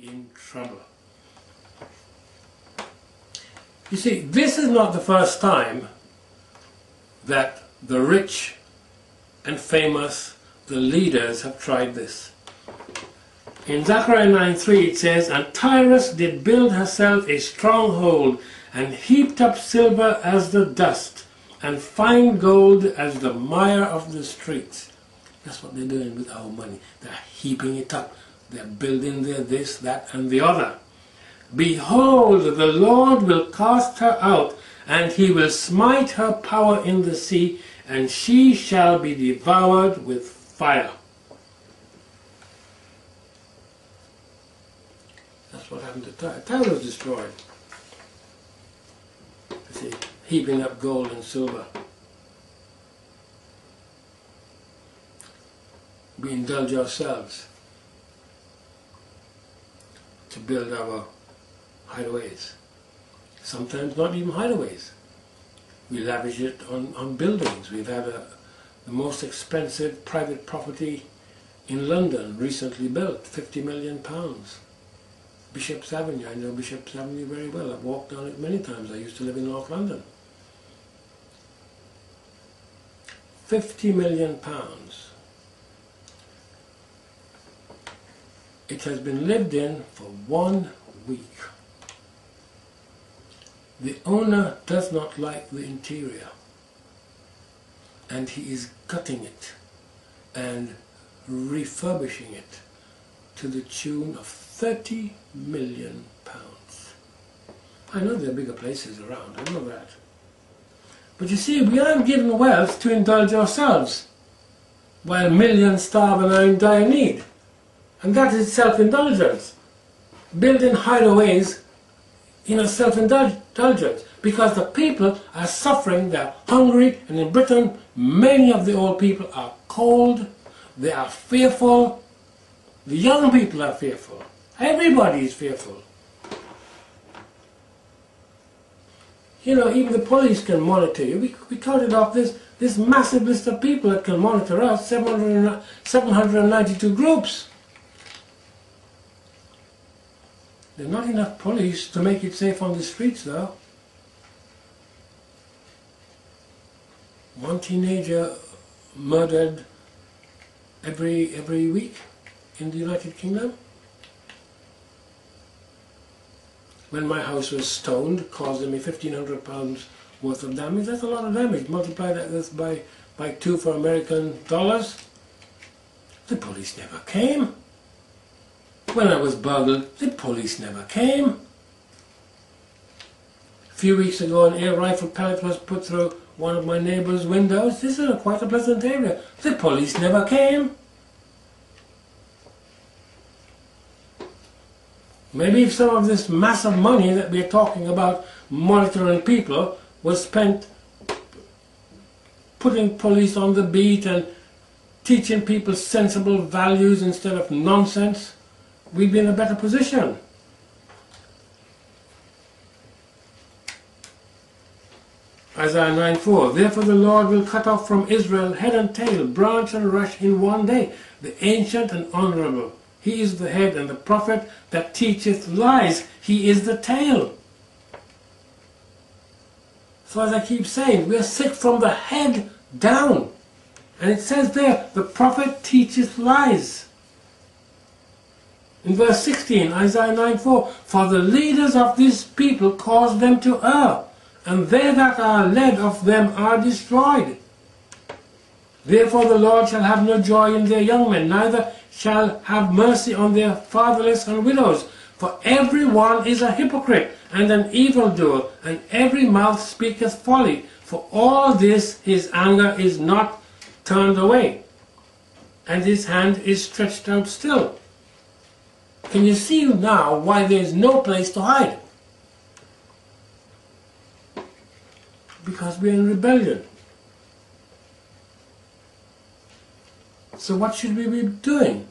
in trouble. You see, this is not the first time that the rich and famous, the leaders, have tried this. In Zechariah 9:3 it says, "And Tyrus did build herself a stronghold, and heaped up silver as the dust, and fine gold as the mire of the streets." That's what they're doing with our money. They're heaping it up. They're building their this, that, and the other. "Behold, the Lord will cast her out, and he will smite her power in the sea, and she shall be devoured with fire." That's what happened to Tyre. Tyre was destroyed. You see, heaping up gold and silver. We indulge ourselves to build our hideaways. Sometimes not even hideaways. We lavish it on buildings. We've had the most expensive private property in London recently built, £50 million. Bishop's Avenue. I know Bishop's Avenue very well. I've walked down it many times. I used to live in North London. £50 million. It has been lived in for 1 week. The owner does not like the interior, and he is gutting it and refurbishing it to the tune of £30 million. I know there are bigger places around, I know that. But you see, we aren't given wealth to indulge ourselves, while millions starve and are in dire need. And that is self-indulgence. Building hideaways in a self-indulgence, because the people are suffering, they're hungry, and in Britain many of the old people are cold, they are fearful, the young people are fearful, everybody is fearful. You know, even the police can monitor you. We counted off this massive list of people that can monitor us, 792 groups. There are not enough police to make it safe on the streets, though. One teenager murdered every week in the United Kingdom. When my house was stoned, causing me £1,500 worth of damage. That's a lot of damage. Multiply that by 2 for American dollars. The police never came. When I was burgled, the police never came. A few weeks ago, an air rifle pellet was put through one of my neighbour's windows. This is quite a pleasant area. The police never came. Maybe if some of this massive money that we're talking about monitoring people was spent putting police on the beat and teaching people sensible values instead of nonsense, we'd be in a better position. Isaiah 9:4, "Therefore the Lord will cut off from Israel head and tail, branch and rush in one day, the ancient and honourable. He is the head, and the prophet that teacheth lies, he is the tail." So as I keep saying, we are sick from the head down. And it says there, the prophet teacheth lies. In verse 16, Isaiah 9:4, "For the leaders of this people cause them to err, and they that are led of them are destroyed. Therefore the Lord shall have no joy in their young men, neither shall have mercy on their fatherless and widows. For every one is a hypocrite and an evildoer, and every mouth speaketh folly. For all this his anger is not turned away, and his hand is stretched out still." Can you see now why there is no place to hide? Because we are in rebellion. So what should we be doing?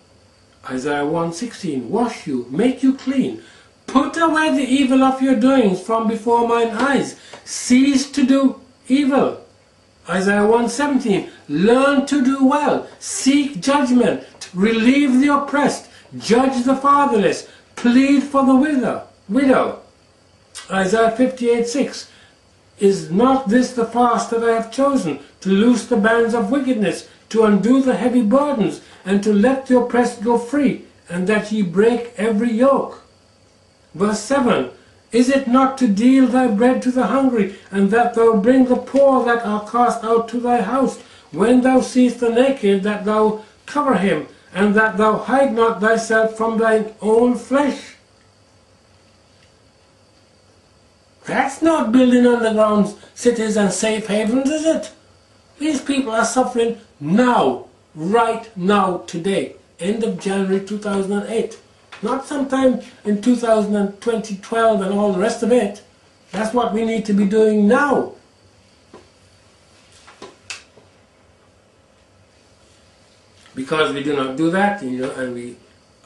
Isaiah 1:16, "Wash you, make you clean. Put away the evil of your doings from before mine eyes. Cease to do evil." Isaiah 1:17, "Learn to do well. Seek judgment. Relieve the oppressed. Judge the fatherless. plead for the widow. Isaiah 58:6. Is not this the fast that I have chosen, to loose the bands of wickedness, to undo the heavy burdens, and to let the oppressed go free, and that ye break every yoke? Verse 7. Is it not to deal thy bread to the hungry, and that thou bring the poor that are cast out to thy house? When thou seest the naked, that thou cover him, and that thou hide not thyself from thine own flesh? That's not building underground cities and safe havens, is it? These people are suffering now, right now, today, end of January 2008. Not sometime in 2012 and all the rest of it. That's what we need to be doing now. Because we do not do that, and we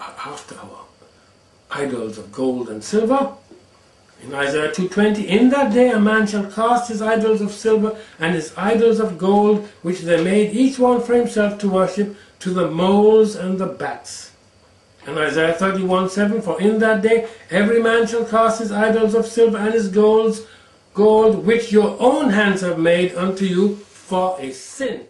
are after our idols of gold and silver. In Isaiah 2:20, in that day a man shall cast his idols of silver and his idols of gold, which they made each one for himself to worship, to the moles and the bats. And Isaiah 31:7, for in that day every man shall cast his idols of silver and his gold, which your own hands have made unto you for a sin.